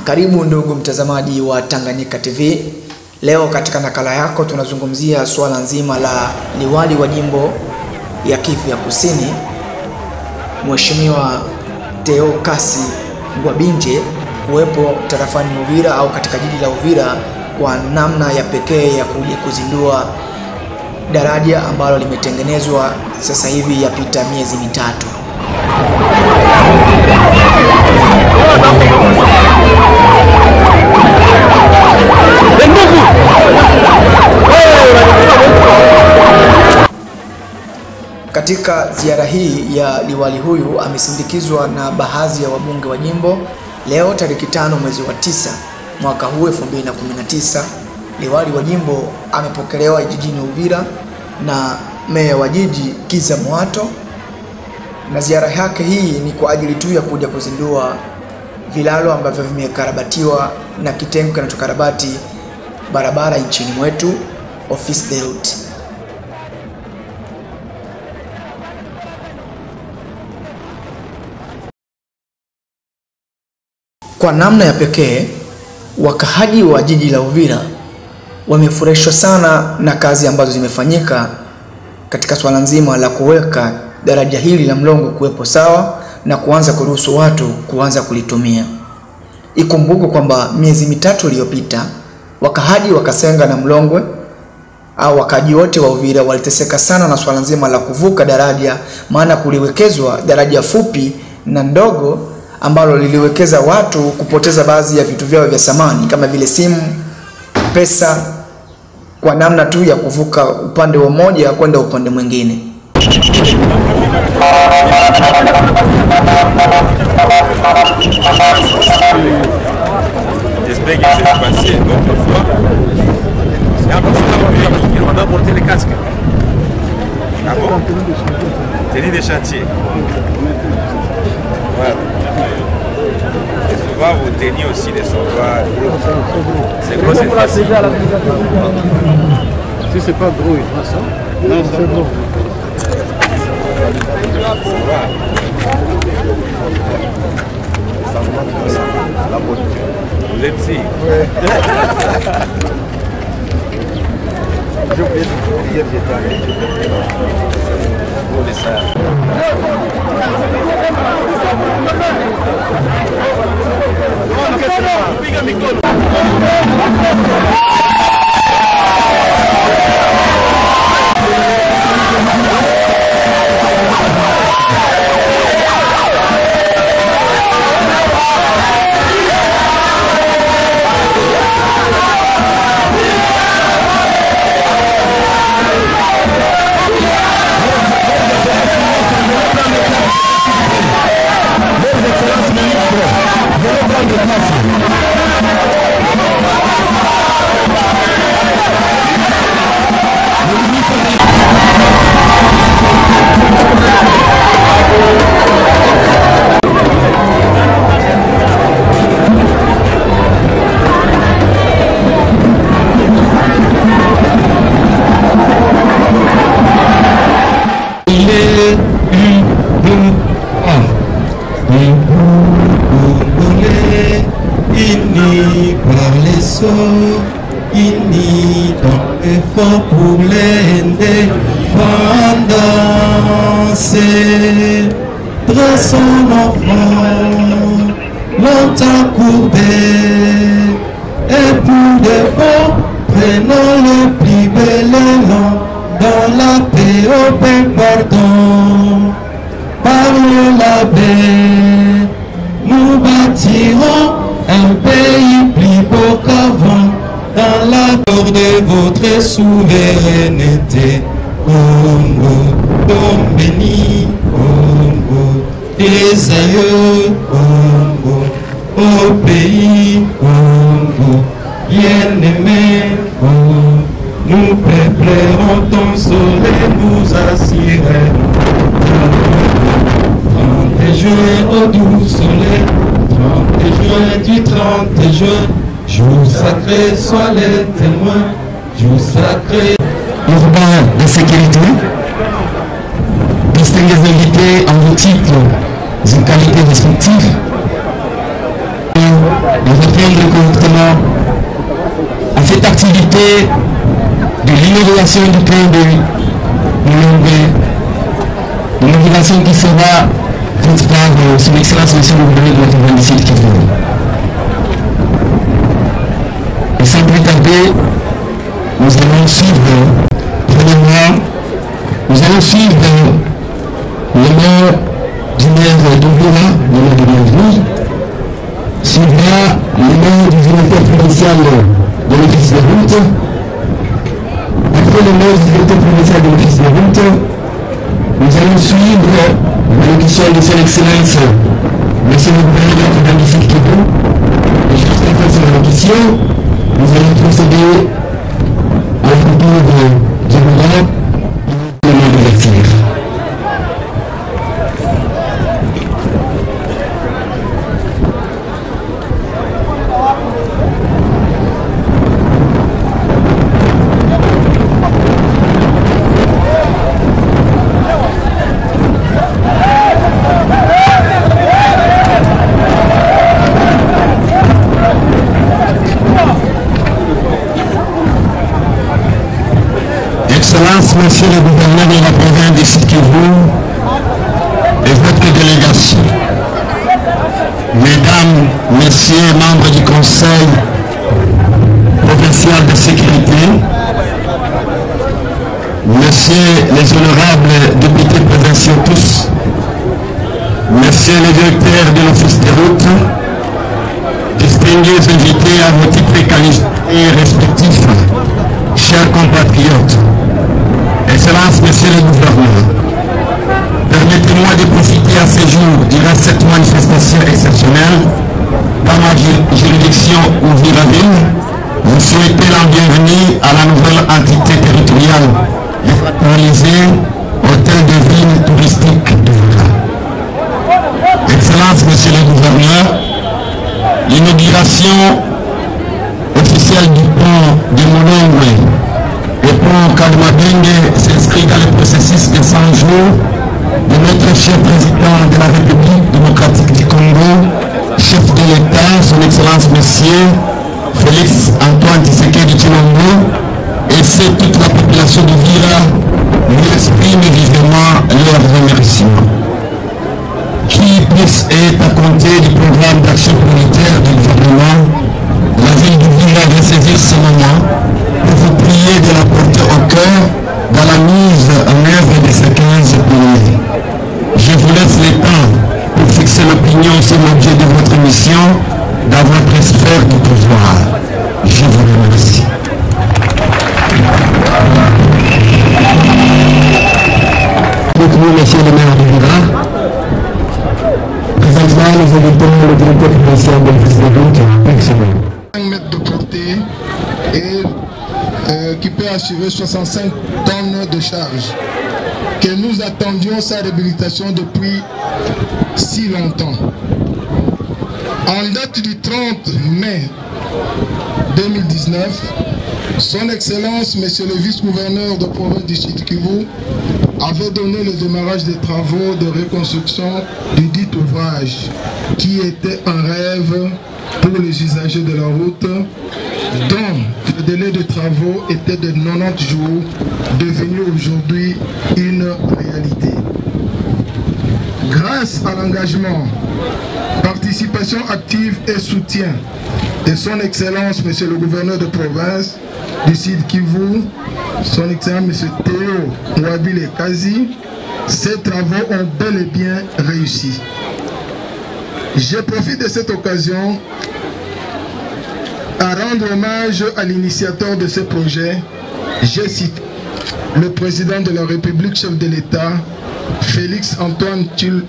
Karibu ndugu mtazamaji wa Tanganyika TV. Leo katika nakala yako tunazungumzia swala nzima la liwali wa jimbo ya Kivu ya Kusini, Mheshimiwa Theokasi Ngwabinje kuwepo tarafani Uvira au katika jiji la Uvira kwa namna ya pekee ya kuja kuzindua daraja ambalo limetengenezwa sasa hivi yapita miezi mitatu. Katika ziara hii ya liwali huyu amesindikizwa na baadhi ya wabunge wa jimbo. Leo tarehe 5 mwezi wa 9 mwaka huu 2019, liwali wa jimbo amepokelewa jijini Uvira na meya wa jiji Kiza Mwato, na ziara yake hii ni kwa ajili tu ya kuja kuzindua vilalo ambavyo vimekarabatiwa na kitengo kinachokarabati barabara nchini mwetu, Office de Route. Kwa namna ya pekee, wakahaji wa jiji la Uvira wamefurahishwa sana na kazi ambazo zimefanyika katika swala nzima la kuweka daraja hili la Mlongo kuwepo sawa na kuanza kuruhusu watu kuanza kulitumia. Ikumbuke kwamba miezi mitatu iliyopita wakahaji wakasenga na Mlongwe au wakaji wote wa Uvira waliteseka sana na swala nzima la kuvuka daraja, maana kuliwekezwa daraja fupi na ndogo ambalo liliwekeza watu kupoteza baadhi ya vitu vyao vya samani kama vile simu, pesa, kwa namna tu ya kuvuka upande wa moja kwenda upande mwingine. J'espère que c'est passé d'autres fois. C'est important on doit porter les casques. Ah bon? Tenue des chantiers. Voilà. Et souvent vous teniez aussi les sauvages. C'est gros, c'est facile. Si c'est pas gros, il fera ça. Non, c'est bon. Vous êtes ici. J'ai oublié de dire que j'étais allé. Pour les salles. Unis dans l'effort pour l'indépendance. Dressons nos fronts, longtemps courbés, et pour de bon, prenons le plus bel élan dans la paix au pain pardon. Par la paix, nous bâtirons un pays plus beau qu'avant, dans l'accord de votre souveraineté. Congo, Dom béni, Congo, des aïeux, Congo, au pays, Congo, bien-aimé, Congo, nous préparons ton soleil, nous assurerons. 30 juin au doux soleil, 30 juin du 30 juin, jour sacré, sois les témoins, jour sacré. Urbain de sécurité, distingués invités en vos titres, en qualité respective, de répondre correctement à cette activité de l'inauguration du pont de Mulongwe, une inauguration qui sera faite par son Excellence Monsieur le gouverneur de la province du Sud Kivu. Et sans plus tarder, nous allons suivre, premièrement, nous allons suivre le maire du maire d'Ouvira, le maire de Bienvenue, suivra le maire du directeur provincial de l'office de route. Après le maire du directeur provincial de l'office de route, nous allons suivre l'audition de son Excellence, Monsieur le gouverneur de la province du Sud Kivu. Et juste après son audition, nous allons procéder à la retour du mandat et le mot d'ouverture. Excellence, Monsieur le gouverneur de la province du Sud Kivu et votre délégation, Mesdames, Messieurs, membres du Conseil provincial de sécurité, Messieurs les honorables députés provinciaux tous, Messieurs les directeurs de l'office de route, distingués invités à vos titres et qualités respectifs, chers compatriotes, Excellence, Monsieur le gouverneur, permettez-moi de profiter à ce jour durant cette manifestation exceptionnelle dans ma juridiction Uvira-Ville, vous souhaitez la bienvenue à la nouvelle entité territoriale décentralisée Hôtel de Ville touristique d'Uvira. Excellence, Monsieur le gouverneur, l'inauguration officielle du pont de Mulongwe et pont Kadouabengue s'inscrit dans le processus de 100 jours de notre cher président de la République démocratique du Congo, chef de l'État, son Excellence Monsieur Félix Antoine Tshisekedi Tshilombo, et c'est toute la population de Vira lui exprime vivement leurs remerciements. Qui plus est à compter du programme d'action prioritaire du gouvernement, la ville de Vira va saisir ce moment pour vous prier de la porter au cœur dans la mise en œuvre de ces 15 pays. Je vous laisse le temps pour fixer l'opinion sur l'objet de votre mission dans votre sphère du pouvoir. Je vous remercie. Avec nous, monsieur le maire de Vira. Présentement, nous invitons le directeur provincial de l'office de route, personnel. 5 mètres de portée et qui peut assurer 65 tonnes de charge. Que nous attendions sa réhabilitation depuis si longtemps. En date du 30 mai 2019, son Excellence, Monsieur le vice-gouverneur de province du Sud Kivu, avait donné le démarrage des travaux de reconstruction du dit ouvrage, qui était un rêve pour les usagers de la route, dont le délai de travaux était de 90 jours, devenu aujourd'hui une réalité. Grâce à l'engagement, participation active et soutien de son Excellence, Monsieur le gouverneur de province du Sud Kivu, son Excellence, Monsieur Théo Nwabile Kazi, ces travaux ont bel et bien réussi. Je profite de cette occasion à rendre hommage à l'initiateur de ce projet. J'ai cité le président de la République, chef de l'État, Félix Antoine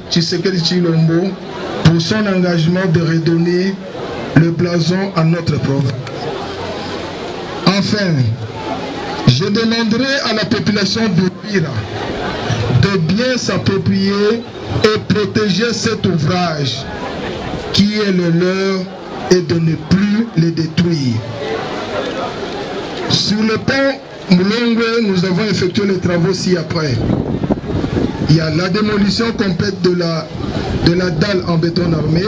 Tshisekedi Tshilombo, pour son engagement de redonner le blason à notre province. Enfin, je demanderai à la population de Vira de bien s'approprier et protéger cet ouvrage qui est le leur et de ne plus les détruire. Sur le pont Mulongwe, nous avons effectué les travaux ci-après. Il y a la démolition complète de la dalle en béton armé,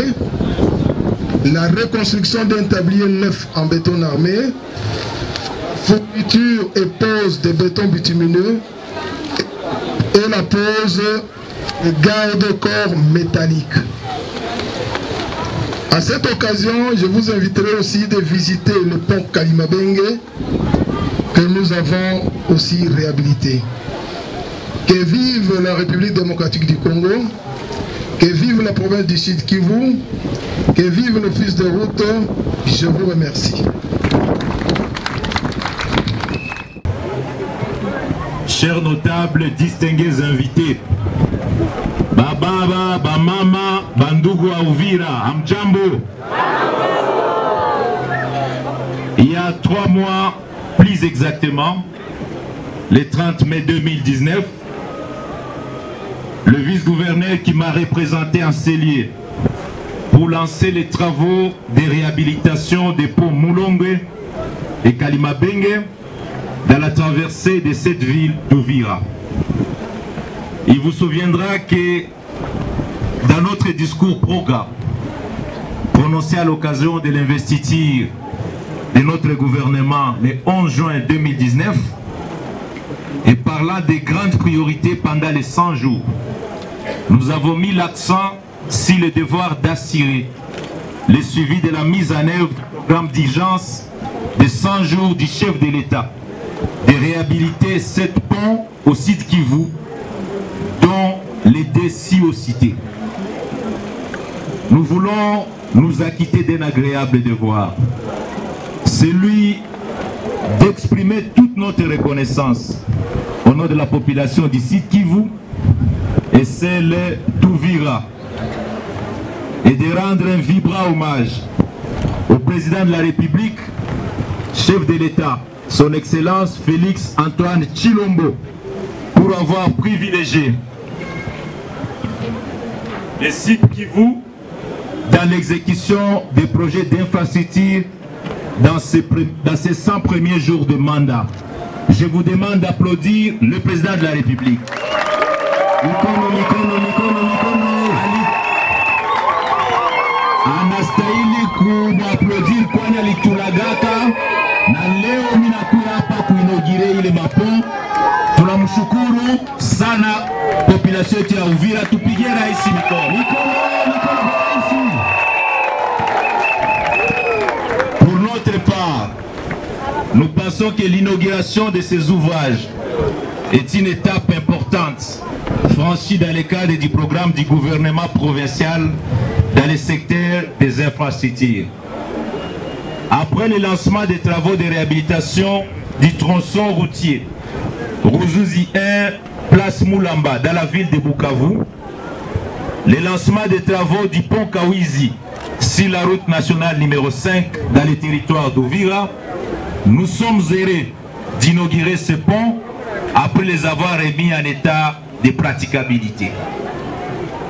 la reconstruction d'un tablier neuf en béton armé, fourniture et pose de béton bitumineux et la pose de garde-corps métalliques. À cette occasion, je vous inviterai aussi de visiter le pont Kalimabengue que nous avons aussi réhabilité. Que vive la République démocratique du Congo, que vive la province du Sud Kivu, que vive l'office de route. Je vous remercie. Chers notables, distingués invités, Bababa, Bamama, Bandugu à Uvira, Amjambo. Il y a 3 mois, plus exactement, le 30 mai 2019, le vice-gouverneur qui m'a représenté en Célier pour lancer les travaux de réhabilitation des ponts Moulongwe et Kalimabengue dans la traversée de cette ville d'Uvira. Il vous souviendra que dans notre discours programme prononcé à l'occasion de l'investiture de notre gouvernement le 11 juin 2019 et parlant des grandes priorités pendant les 100 jours, nous avons mis l'accent sur le devoir d'assurer le suivi de la mise en œuvre du programme d'urgence de 100 jours du chef de l'État, de réhabiliter 7 ponts au site Kivu, dont les 2 cités. Nous voulons nous acquitter d'un agréable devoir, celui d'exprimer toute notre reconnaissance au nom de la population du site Kivu et celle d'Uvira, et de rendre un vibrant hommage au président de la République, chef de l'État, son Excellence Félix Antoine Tshilombo, pour avoir privilégié les sites Kivu dans l'exécution des projets d'infrastructure dans ces 100 premiers jours de mandat. Je vous demande d'applaudir le président de la République. Anastahili kumwaplodir kwani alitulagaka na leo minakuya hapa kuinogire ile mapon. Tunamshukuru sana population yetu ya Uvira, tupigie rais mikono. Pour notre part, nous pensons que l'inauguration de ces ouvrages est une étape importante franchie dans le cadre du programme du gouvernement provincial dans le secteur des infrastructures. Après le lancement des travaux de réhabilitation du tronçon routier Ruzuzi 1, place Moulamba, dans la ville de Bukavu, le lancement des travaux du pont Kawizi sur la route nationale numéro 5 dans le territoire d'Uvira, nous sommes heureux d'inaugurer ce pont après les avoir remis en état de praticabilité.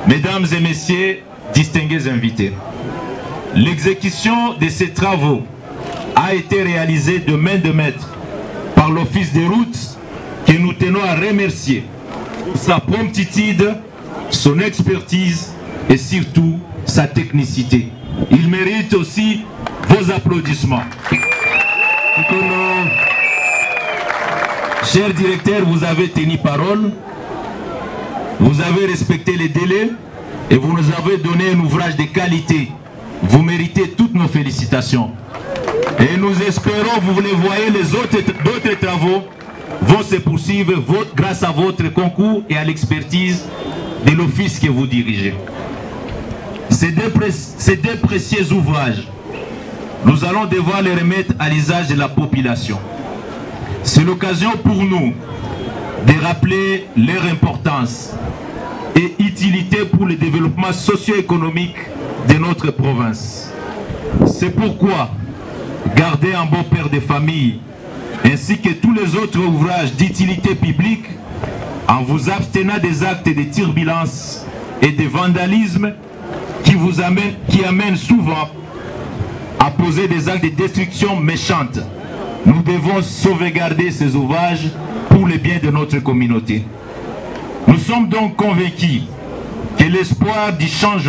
Mesdames et messieurs, distingués invités, l'exécution de ces travaux a été réalisée de main de maître par l'Office des routes que nous tenons à remercier pour sa promptitude, son expertise et surtout sa technicité. Il mérite aussi vos applaudissements. Cher directeur, vous avez tenu parole, vous avez respecté les délais et vous nous avez donné un ouvrage de qualité. Vous méritez toutes nos félicitations. Et nous espérons, vous le voyez, d'autres travaux vont se poursuivre grâce à votre concours et à l'expertise de l'office que vous dirigez. Ces deux précieux ouvrages, nous allons devoir les remettre à l'usage de la population. C'est l'occasion pour nous de rappeler leur importance et utilité pour le développement socio-économique de notre province. C'est pourquoi garder un bon père de famille ainsi que tous les autres ouvrages d'utilité publique en vous abstenant des actes de turbulence et de vandalisme qui amènent souvent à poser des actes de destruction méchante. Nous devons sauvegarder ces ouvrages pour le bien de notre communauté. Nous sommes donc convaincus que l'espoir du changement